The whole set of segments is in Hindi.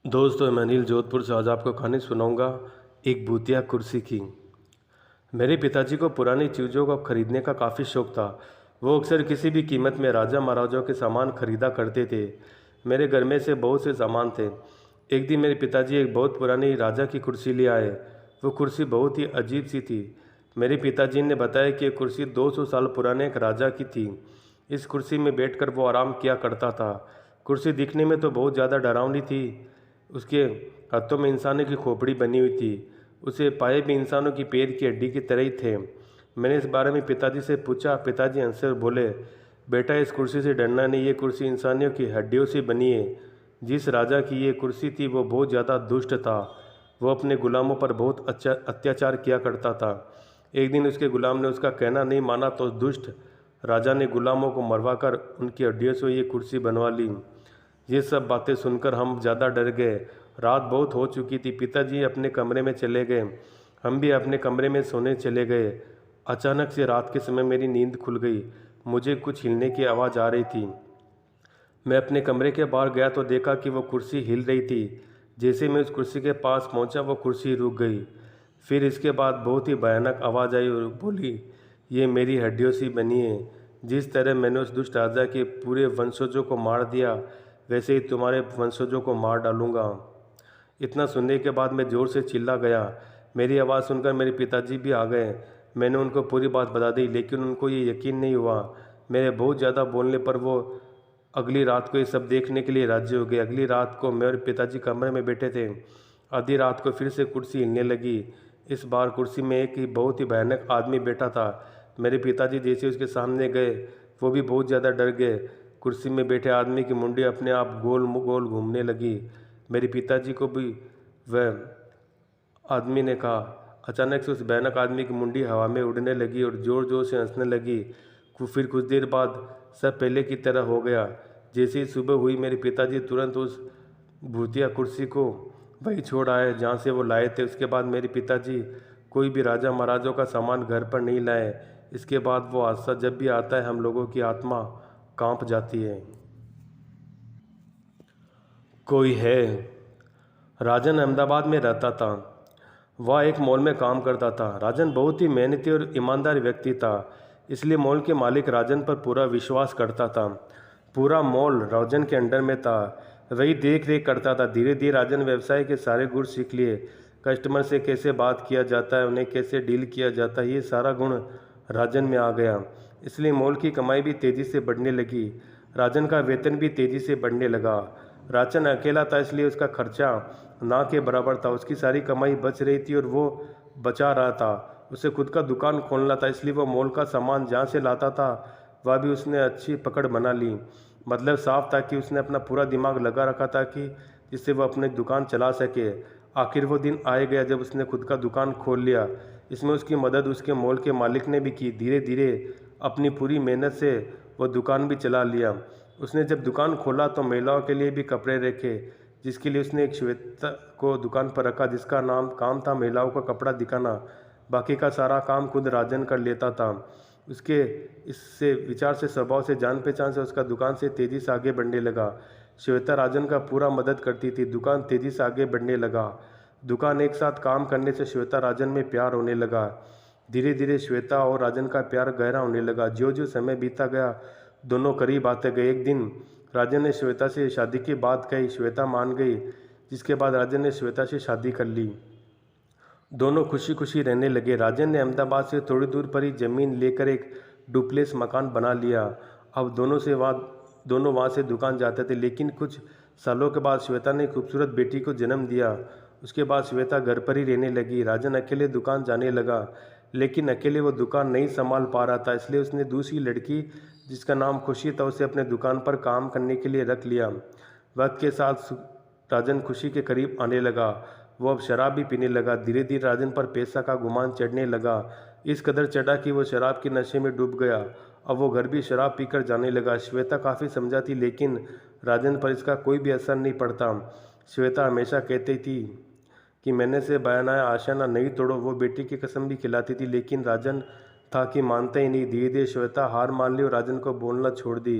दोस्तों, मैं अनिल जोधपुर से आज आपको कहानी सुनाऊंगा एक भूतिया कुर्सी की। मेरे पिताजी को पुरानी चीज़ों को खरीदने का काफ़ी शौक था। वो अक्सर किसी भी कीमत में राजा महाराजाओं के सामान खरीदा करते थे। मेरे घर में से बहुत से सामान थे। एक दिन मेरे पिताजी एक बहुत पुरानी राजा की कुर्सी ले आए। वो कुर्सी बहुत ही अजीब सी थी। मेरे पिताजी ने बताया कि ये कुर्सी 200 साल पुराने एक राजा की थी। इस कुर्सी में बैठकर वो आराम किया करता था। कुर्सी दिखने में तो बहुत ज़्यादा डरावनी थी। उसके हाथों में इंसानों की खोपड़ी बनी हुई थी। उसे पाए भी इंसानों की पैर की हड्डी की तरह ही थे। मैंने इस बारे में पिताजी से पूछा। पिताजी हंसे और बोले, बेटा, इस कुर्सी से डरना नहीं, ये कुर्सी इंसानियों की हड्डियों से बनी है। जिस राजा की ये कुर्सी थी वो बहुत ज़्यादा दुष्ट था। वो अपने गुलामों पर बहुत अच्छा अत्याचार किया करता था। एक दिन उसके गुलाम ने उसका कहना नहीं माना तो दुष्ट राजा ने गुलामों को मरवाकर उनकी हड्डियों से ये कुर्सी बनवा ली। ये सब बातें सुनकर हम ज़्यादा डर गए। रात बहुत हो चुकी थी। पिताजी अपने कमरे में चले गए। हम भी अपने कमरे में सोने चले गए। अचानक से रात के समय मेरी नींद खुल गई। मुझे कुछ हिलने की आवाज़ आ रही थी। मैं अपने कमरे के बाहर गया तो देखा कि वो कुर्सी हिल रही थी। जैसे मैं उस कुर्सी के पास पहुंचा वो कुर्सी रुक गई। फिर इसके बाद बहुत ही भयानक आवाज़ आई और बोली, ये मेरी हड्डियों से बनी है। जिस तरह मैंने उस दुष्ट राजा के पूरे वंशजों को मार दिया, वैसे ही तुम्हारे वंशजों को मार डालूंगा। इतना सुनने के बाद मैं ज़ोर से चिल्ला गया। मेरी आवाज़ सुनकर मेरे पिताजी भी आ गए। मैंने उनको पूरी बात बता दी, लेकिन उनको ये यकीन नहीं हुआ। मेरे बहुत ज़्यादा बोलने पर वो अगली रात को ये सब देखने के लिए राजी हो गए। अगली रात को मैं और पिताजी कमरे में बैठे थे। आधी रात को फिर से कुर्सी हिलने लगी। इस बार कुर्सी में एक ही बहुत ही भयानक आदमी बैठा था। मेरे पिताजी जैसे उसके सामने गए वो भी बहुत ज़्यादा डर गए। कुर्सी में बैठे आदमी की मुंडी अपने आप गोल गोल घूमने लगी। मेरे पिताजी को भी वह आदमी ने कहा। अचानक से उस भयानक आदमी की मुंडी हवा में उड़ने लगी और ज़ोर ज़ोर से हंसने लगी। फिर कुछ देर बाद सब पहले की तरह हो गया। जैसे ही सुबह हुई मेरे पिताजी तुरंत उस भूतिया कुर्सी को वही छोड़ आए जहाँ से वो लाए थे। उसके बाद मेरे पिताजी कोई भी राजा महाराजों का सामान घर पर नहीं लाए। इसके बाद वो हादसा जब भी आता है हम लोगों की आत्मा कांप जाती है। कोई है। राजन अहमदाबाद में रहता था। वह एक मॉल में काम करता था। राजन बहुत ही मेहनती और ईमानदार व्यक्ति था, इसलिए मॉल के मालिक राजन पर पूरा विश्वास करता था। पूरा मॉल राजन के अंडर में था। वही देख रेख करता था। धीरे धीरे राजन व्यवसाय के सारे गुण सीख लिए। कस्टमर से कैसे बात किया जाता है, उन्हें कैसे डील किया जाता है, ये सारा गुण राजन में आ गया। इसलिए मॉल की कमाई भी तेज़ी से बढ़ने लगी। राजन का वेतन भी तेज़ी से बढ़ने लगा। राजन अकेला था, इसलिए उसका खर्चा ना के बराबर था। उसकी सारी कमाई बच रही थी और वो बचा रहा था। उसे खुद का दुकान खोलना था, इसलिए वो मॉल का सामान जहाँ से लाता था वह भी उसने अच्छी पकड़ बना ली। मतलब साफ था कि उसने अपना पूरा दिमाग लगा रखा था कि जिससे वो अपनी दुकान चला सके। आखिर वो दिन आए गया जब उसने खुद का दुकान खोल लिया। इसमें उसकी मदद उसके मॉल के मालिक ने भी की। धीरे धीरे अपनी पूरी मेहनत से वो दुकान भी चला लिया। उसने जब दुकान खोला तो महिलाओं के लिए भी कपड़े रखे, जिसके लिए उसने एक श्वेता को दुकान पर रखा, जिसका काम था महिलाओं का कपड़ा दिखाना। बाकी का सारा काम खुद राजन कर लेता था। उसके इससे विचार से, स्वभाव से, जान पहचान से उसका दुकान से तेज़ी से आगे बढ़ने लगा। श्वेता राजन का पूरा मदद करती थी। दुकान तेज़ी से आगे बढ़ने लगा। दुकान एक साथ काम करने से श्वेता राजन में प्यार होने लगा। धीरे धीरे श्वेता और राजन का प्यार गहरा होने लगा। जो जो समय बीता गया दोनों करीब आते गए। एक दिन राजन ने श्वेता से शादी की बात कही। श्वेता मान गई, जिसके बाद राजन ने श्वेता से शादी कर ली। दोनों खुशी खुशी रहने लगे। राजन ने अहमदाबाद से थोड़ी दूर पर ही ज़मीन लेकर एक डुप्लेक्स मकान बना लिया। अब दोनों वहाँ से दुकान जाते थे। लेकिन कुछ सालों के बाद श्वेता ने खूबसूरत बेटी को जन्म दिया। उसके बाद श्वेता घर पर ही रहने लगी। राजन अकेले दुकान जाने लगा, लेकिन अकेले वो दुकान नहीं संभाल पा रहा था। इसलिए उसने दूसरी लड़की, जिसका नाम खुशी था, उसे अपने दुकान पर काम करने के लिए रख लिया। वक्त के साथ राजन खुशी के करीब आने लगा। वो अब शराब भी पीने लगा। धीरे धीरे राजन पर पैसा का गुमान चढ़ने लगा। इस कदर चढ़ा कि वो शराब के नशे में डूब गया। अब वो घर भी शराब पीकर जाने लगा। श्वेता काफ़ी समझाती, लेकिन राजन पर इसका कोई भी असर नहीं पड़ता। श्वेता हमेशा कहती थी कि मैंने से बयाना आशाना नहीं तोड़ो। वो बेटी की कसम भी खिलाती थी, लेकिन राजन था कि मानता ही नहीं। धीरे धीरे श्वेता हार मान ली और राजन को बोलना छोड़ दी।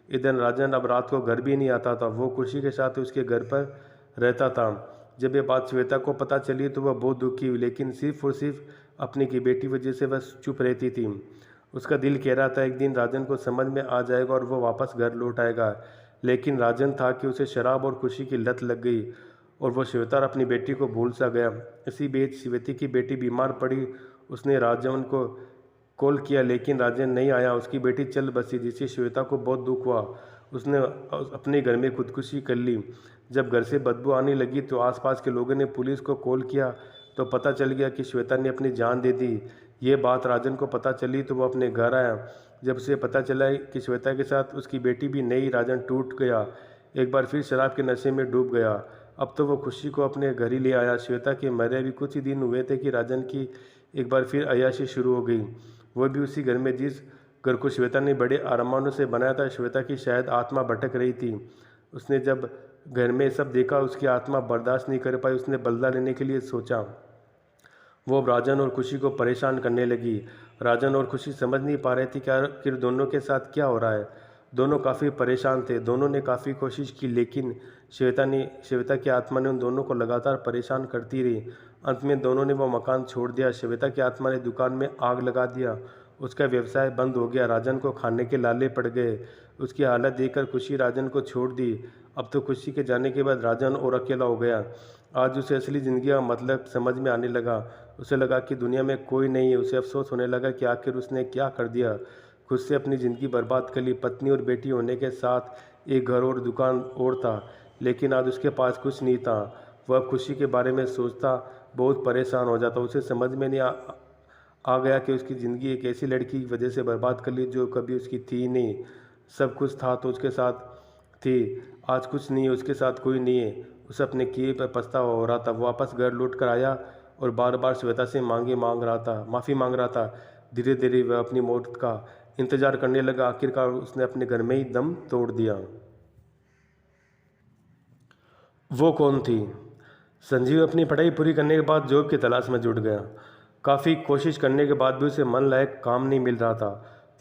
इधर राजन अब रात को घर भी नहीं आता था। वो खुशी के साथ उसके घर पर रहता था। जब ये बात श्वेता को पता चली तो वह बहुत दुखी हुई, लेकिन सिर्फ और सिर्फ अपनी की बेटी वजह से वह चुप रहती थी। उसका दिल कह रहा था एक दिन राजन को समझ में आ जाएगा और वो वापस घर लौट आएगा, लेकिन राजन था कि उसे शराब और खुशी की लत लग गई और वो श्वेता और अपनी बेटी को भूल सा गया। इसी बीच श्वेता की बेटी बीमार पड़ी। उसने राजन को कॉल किया, लेकिन राजन नहीं आया। उसकी बेटी चल बसी, जिससे श्वेता को बहुत दुख हुआ। उसने अपने घर में खुदकुशी कर ली। जब घर से बदबू आने लगी तो आसपास के लोगों ने पुलिस को कॉल किया, तो पता चल गया कि श्वेता ने अपनी जान दे दी। ये बात राजन को पता चली तो वो अपने घर आया। जब उसे पता चला कि श्वेता के साथ उसकी बेटी भी नहीं, राजन टूट गया। एक बार फिर शराब के नशे में डूब गया। अब तो वो खुशी को अपने घर ही ले आया। श्वेता के मरे भी कुछ ही दिन हुए थे कि राजन की एक बार फिर अय्याशी शुरू हो गई, वो भी उसी घर में जिस घर को श्वेता ने बड़े अरमानों से बनाया था। श्वेता की शायद आत्मा भटक रही थी। उसने जब घर में सब देखा, उसकी आत्मा बर्दाश्त नहीं कर पाई। उसने बदला लेने के लिए सोचा। वो अब राजन और खुशी को परेशान करने लगी। राजन और खुशी समझ नहीं पा रहे थे कि आखिर दोनों के साथ क्या हो रहा है। दोनों काफ़ी परेशान थे। दोनों ने काफ़ी कोशिश की, लेकिन श्वेता की आत्मा ने उन दोनों को लगातार परेशान करती रही। अंत में दोनों ने वो मकान छोड़ दिया। श्वेता की आत्मा ने दुकान में आग लगा दिया। उसका व्यवसाय बंद हो गया। राजन को खाने के लाले पड़ गए। उसकी हालत देखकर खुशी राजन को छोड़ दी। अब तो खुशी के जाने के बाद राजन और अकेला हो गया। आज उसे असली ज़िंदगी का मतलब समझ में आने लगा। उसे लगा कि दुनिया में कोई नहीं है। उसे अफसोस होने लगा कि आखिर उसने क्या कर दिया। खुद से अपनी ज़िंदगी बर्बाद कर ली। पत्नी और बेटी होने के साथ एक घर और दुकान और था, लेकिन आज उसके पास कुछ नहीं था। वह खुशी के बारे में सोचता बहुत परेशान हो जाता। उसे समझ में नहीं आ गया कि उसकी ज़िंदगी एक ऐसी लड़की की वजह से बर्बाद कर ली जो कभी उसकी थी ही नहीं। सब कुछ था तो उसके साथ थी, आज कुछ नहीं है, उसके साथ कोई नहीं है। उसे अपने किए पर पछतावा हो रहा था। वो वापस घर लौट कर आया और बार बार श्वेता से माफ़ी मांग रहा था। धीरे धीरे वह अपनी मौत का इंतजार करने लगा। आखिरकार उसने अपने घर में ही दम तोड़ दिया। वो कौन थी? संजीव अपनी पढ़ाई पूरी करने के बाद जॉब की तलाश में जुट गया। काफ़ी कोशिश करने के बाद भी उसे मन लायक काम नहीं मिल रहा था।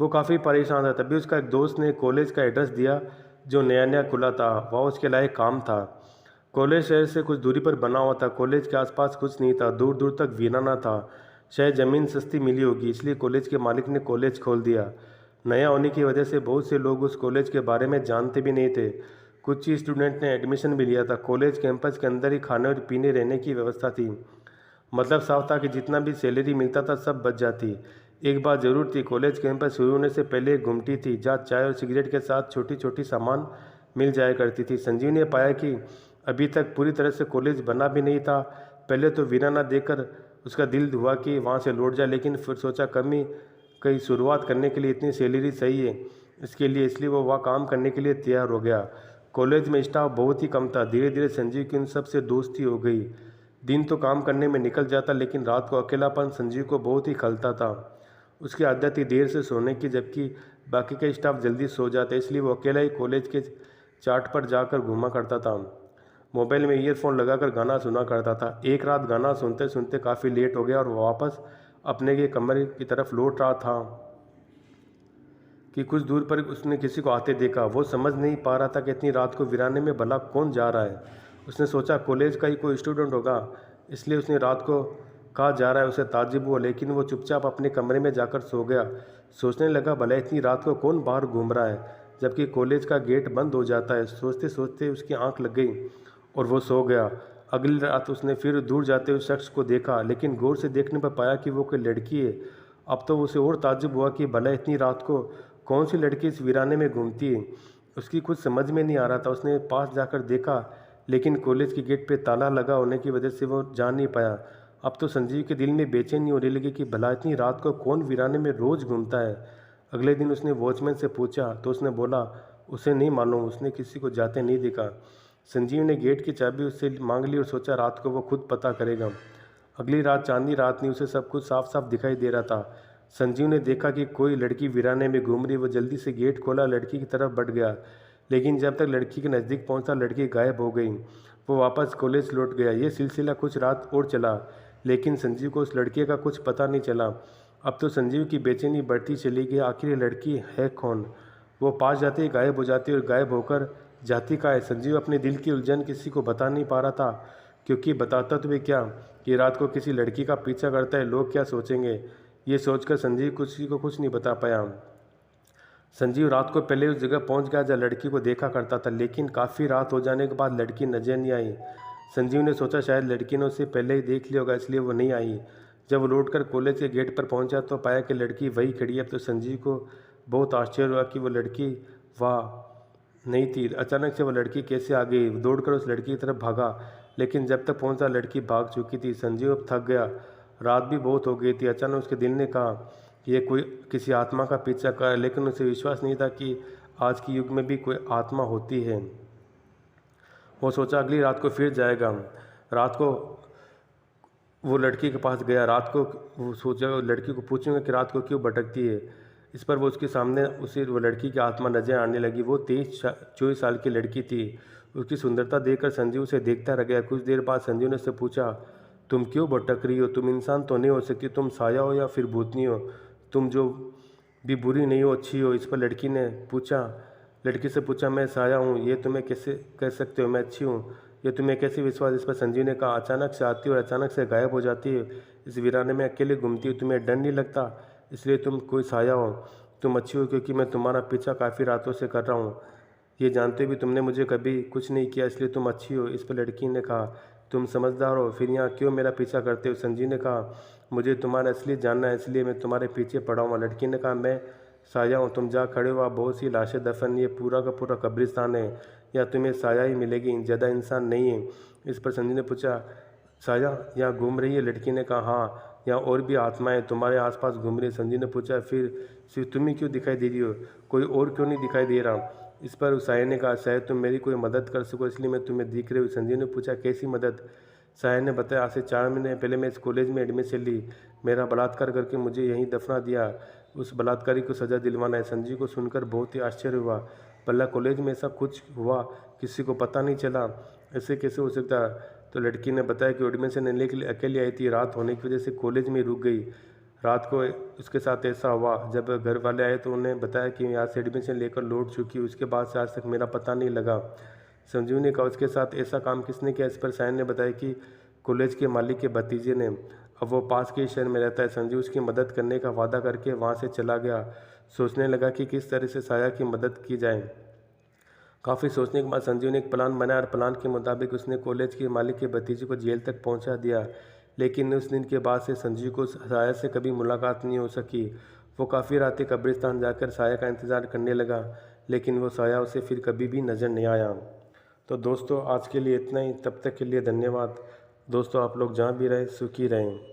वो काफ़ी परेशान था। तभी उसका एक दोस्त ने कॉलेज का एड्रेस दिया जो नया नया खुला था। वह उसके लायक काम था। कॉलेज शहर से कुछ दूरी पर बना हुआ था। कॉलेज के आसपास कुछ नहीं था। दूर दूर तक वीराना था। शायद ज़मीन सस्ती मिली होगी, इसलिए कॉलेज के मालिक ने कॉलेज खोल दिया। नया होने की वजह से बहुत से लोग उस कॉलेज के बारे में जानते भी नहीं थे। कुछ ही स्टूडेंट ने एडमिशन भी लिया था। कॉलेज कैंपस के अंदर ही खाने और पीने रहने की व्यवस्था थी। मतलब साफ था कि जितना भी सैलरी मिलता था सब बच जाती। एक बात ज़रूर थी, कॉलेज कैंपस शुरू होने से पहले एक गुमटी थी जहाँ चाय और सिगरेट के साथ छोटी छोटी सामान मिल जाया करती थी। संजीव ने पाया कि अभी तक पूरी तरह से कॉलेज बना भी नहीं था। पहले तो वीराना देखकर उसका दिल हुआ कि वहाँ से लौट जाए, लेकिन फिर सोचा कहीं शुरुआत करने के लिए इतनी सैलरी सही है इसलिए वो वहाँ काम करने के लिए तैयार हो गया। कॉलेज में स्टाफ बहुत ही कम था। धीरे धीरे संजीव की उन सबसे दोस्ती हो गई। दिन तो काम करने में निकल जाता, लेकिन रात को अकेलापन संजीव को बहुत ही खलता था। उसकी आदत थी देर से सोने की, जबकि बाकी के स्टाफ जल्दी सो जाते, इसलिए वो अकेला ही कॉलेज के चाट पर जाकर घूमा करता था। मोबाइल में ईयरफोन लगाकर गाना सुना करता था। एक रात गाना सुनते सुनते काफ़ी लेट हो गया और वो वापस अपने के कमरे की तरफ लौट रहा था कि कुछ दूर पर उसने किसी को आते देखा। वो समझ नहीं पा रहा था कि इतनी रात को वीराने में भला कौन जा रहा है। उसने सोचा कॉलेज का ही कोई स्टूडेंट होगा, इसलिए उसने रात को कहा जा रहा है। उसे ताज्जुब हुआ, लेकिन वो चुपचाप अपने कमरे में जाकर सो गया। सोचने लगा भला इतनी रात को कौन बाहर घूम रहा है जबकि कॉलेज का गेट बंद हो जाता है। सोचते सोचते उसकी आंख लग गई और वो सो गया। अगली रात उसने फिर दूर जाते हुए शख्स को देखा, लेकिन गौर से देखने पर पाया कि वो कोई लड़की है। अब तो उसे और ताज्जुब हुआ कि भला इतनी रात को कौन सी लड़की इस वीराने में घूमती है। उसकी कुछ समझ में नहीं आ रहा था। उसने पास जाकर देखा, लेकिन कॉलेज के गेट पे ताला लगा होने की वजह से वो जान नहीं पाया। अब तो संजीव के दिल में बेचैनी होने लगी कि भला इतनी रात को कौन वीराने में रोज़ घूमता है। अगले दिन उसने वॉचमैन से पूछा तो उसने बोला उसे नहीं मालूम, उसने किसी को जाते नहीं देखा। संजीव ने गेट की चाबी उससे मांग ली और सोचा रात को वो खुद पता करेगा। अगली रात चांदनी रात नहीं, उसे सब कुछ साफ साफ दिखाई दे रहा था। संजीव ने देखा कि कोई लड़की वीराने में घूम रही। वो जल्दी से गेट खोला, लड़की की तरफ बढ़ गया, लेकिन जब तक लड़की के नज़दीक पहुंचा लड़की गायब हो गई। वो वापस कॉलेज लौट गया। ये सिलसिला कुछ रात और चला, लेकिन संजीव को उस लड़के का कुछ पता नहीं चला। अब तो संजीव की बेचैनी बढ़ती चली गई। आखिर ये लड़की है कौन? वो पास जाते ही गायब हो जाती और गायब होकर जाती का है। संजीव अपने दिल की उलझन किसी को बता नहीं पा रहा था, क्योंकि बताता तो भी क्या कि रात को किसी लड़की का पीछा करता है, लोग क्या सोचेंगे। ये सोचकर संजीव किसी को कुछ नहीं बता पाया। संजीव रात को पहले उस जगह पहुंच गया जहाँ लड़की को देखा करता था, लेकिन काफ़ी रात हो जाने के बाद लड़की नजर नहीं आई। संजीव ने सोचा शायद लड़की ने उसे पहले ही देख लिया होगा, इसलिए वो नहीं आई। जब वो लौटकर कॉलेज के गेट पर पहुंचा तो पाया कि लड़की वही खड़ी है। तो संजीव को बहुत आश्चर्य हुआ कि वो लड़की वहाँ नहीं थी। अचानक से वो लड़की कैसे आ गई। दौड़कर उस लड़की की तरफ भागा, लेकिन जब तक पहुंचा लड़की भाग चुकी थी। संजीव अब थक गया, रात भी बहुत हो गई थी। अचानक उसके दिल ने कहा कि ये कोई किसी आत्मा का पीछा कर रहा है, लेकिन उसे विश्वास नहीं था कि आज के युग में भी कोई आत्मा होती है। वो सोचा अगली रात को फिर जाएगा। रात को वो लड़की के पास गया। रात को वो सोचा लड़की को पूछूंगा कि रात को क्यों भटकती है। इस पर वो उसके सामने उसे वो लड़की की आत्मा नजर आने लगी। वो 23-24 साल की लड़की थी। उसकी सुंदरता देखकर संजीव उसे देखता रह गया। कुछ देर बाद संजीव ने उससे पूछा, तुम क्यों भटक रही हो? तुम इंसान तो नहीं हो सकती, तुम साया हो या फिर भूतनी हो। तुम जो भी बुरी नहीं हो, अच्छी हो। इस पर लड़की से पूछा, मैं साया हूँ, ये तुम्हें कैसे कह सकते हो मैं अच्छी हूँ? ये तुम्हें कैसे विश्वास? इस पर संजीव ने कहा, अचानक से आती है और अचानक से गायब हो जाती है। इस वीराने में अकेले घूमती हो, तुम्हें डर नहीं लगता? इसलिए तुम कोई साया हो। तुम अच्छी हो क्योंकि मैं तुम्हारा पीछा काफ़ी रातों से कर रहा हूँ। ये जानते भी तुमने मुझे कभी कुछ नहीं किया, इसलिए तुम अच्छी हो। इस पर लड़की ने कहा, तुम समझदार हो, फिर यहाँ क्यों मेरा पीछा करते हो? संजीव ने कहा, मुझे तुम्हारा असली जानना है, इसलिए मैं तुम्हारे पीछे पड़ा हूँ। लड़की ने कहा, मैं साया हूँ, तुम जहाँ खड़े हो आप बहुत सी लाशें दफन, ये पूरा का पूरा कब्रिस्तान है, या तुम्हें साया ही मिलेगी, ज़्यादा इंसान नहीं है। इस पर संजीव ने पूछा, साया यहाँ घूम रही है? लड़की ने कहा, हाँ, यहाँ और भी आत्माएं तुम्हारे आसपास घूम रही है। संजीव ने पूछा, फिर सिर्फ तुम ही क्यों दिखाई दे रही हो, कोई और क्यों नहीं दिखाई दे रहा? इस पर साया ने कहा, शायद तुम मेरी कोई मदद कर सको, इसलिए मैं तुम्हें दिख रही हूँ। संजीव ने पूछा, कैसी मदद? साया ने बताया, आज से 4 महीने पहले मैं इस कॉलेज में एडमिशन ली। मेरा बलात्कार करके मुझे यहीं दफना दिया। उस बलात्कारी को सज़ा दिलवाना है। संजीव को सुनकर बहुत ही आश्चर्य हुआ। भला कॉलेज में ऐसा कुछ हुआ, किसी को पता नहीं चला? ऐसे कैसे हो सकता? तो लड़की ने बताया कि एडमिशन लेने के लिए अकेली आई थी, रात होने की वजह से कॉलेज में रुक गई। रात को उसके साथ ऐसा हुआ। जब घर वाले आए तो उन्हें बताया कि यहाँ से एडमिशन लेकर लौट चुकी। उसके बाद से आज तक मेरा पता नहीं लगा। संजीव ने कहा, उसके साथ ऐसा काम किसने किया? इस पर सायन ने बताया कि कॉलेज के मालिक के भतीजे ने। अब वो पास के शहर में रहता है। संजीव उसकी मदद करने का वादा करके वहाँ से चला गया। सोचने लगा कि किस तरह से साया की मदद की जाए। काफ़ी सोचने के बाद संजीव ने एक प्लान बनाया और प्लान के मुताबिक उसने कॉलेज के मालिक के भतीजे को जेल तक पहुंचा दिया। लेकिन उस दिन के बाद से संजीव को साया से कभी मुलाकात नहीं हो सकी। वो काफ़ी रातें कब्रिस्तान जाकर साया का इंतज़ार करने लगा, लेकिन वो साया उसे फिर कभी भी नज़र नहीं आया। तो दोस्तों आज के लिए इतना ही, तब तक के लिए धन्यवाद। दोस्तों आप लोग जहाँ भी रहें सुखी रहें।